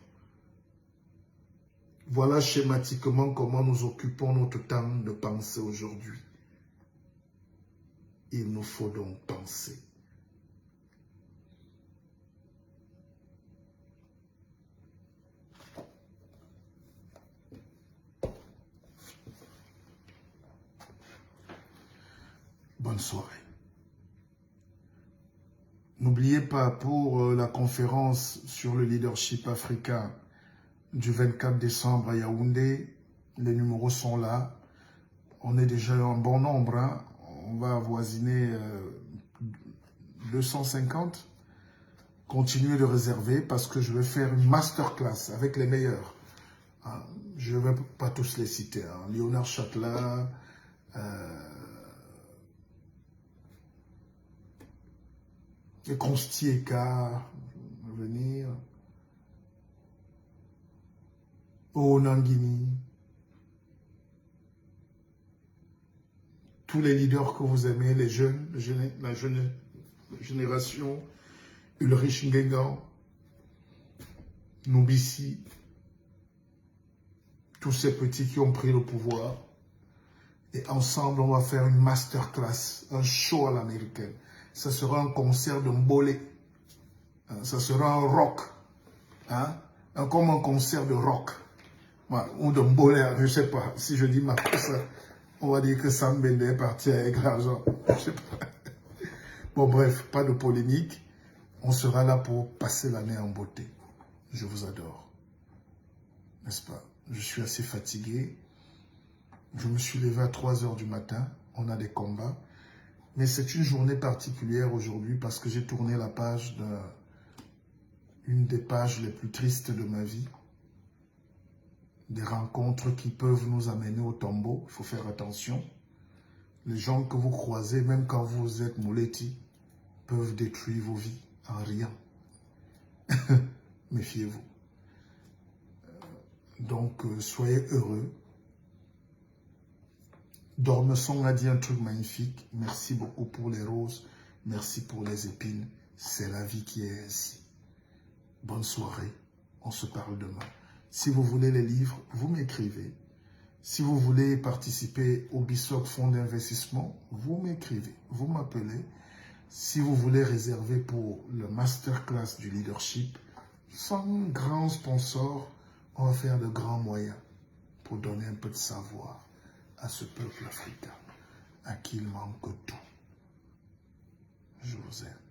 Voilà schématiquement comment nous occupons notre temps de penser aujourd'hui. Il nous faut donc penser. Bonne soirée. N'oubliez pas, pour la conférence sur le leadership africain du 24 décembre à Yaoundé, les numéros sont là. On est déjà un bon nombre, hein. On va avoisiner 250. Continuez de réserver parce que je vais faire une masterclass avec les meilleurs. Je ne vais pas tous les citer. Léonard Châtelain, Constieka, venir. Onangini. Tous les leaders que vous aimez, les jeunes, la jeune génération, Ulrich Ngengan, Nubisi, tous ces petits qui ont pris le pouvoir. Et ensemble, on va faire une masterclass, un show à l'américaine. Ça sera un concert de mbolé. Ça sera un rock. Comme un concert de rock. Ou de mbolé, je ne sais pas. Si je dis ma cosa, on va dire que Sam Bende est parti avec l'argent. Je sais pas. Bon, bref, pas de polémique. On sera là pour passer l'année en beauté. Je vous adore. N'est-ce pas? Je suis assez fatigué. Je me suis levé à 3 h du matin. On a des combats. Mais c'est une journée particulière aujourd'hui parce que j'ai tourné la page une des pages les plus tristes de ma vie. Des rencontres qui peuvent nous amener au tombeau. Il faut faire attention. Les gens que vous croisez, même quand vous êtes Mouleti, peuvent détruire vos vies en riant. Méfiez-vous. Donc, soyez heureux. Dormesson a dit un truc magnifique. Merci beaucoup pour les roses. Merci pour les épines. C'est la vie qui est ainsi. Bonne soirée. On se parle demain. Si vous voulez les livres, vous m'écrivez. Si vous voulez participer au BISOC Fonds d'investissement, vous m'écrivez. Vous m'appelez. Si vous voulez réserver pour le masterclass du leadership, sans grand sponsor, on va faire de grands moyens pour donner un peu de savoir à ce peuple africain, à qui il manque tout. Je vous aime.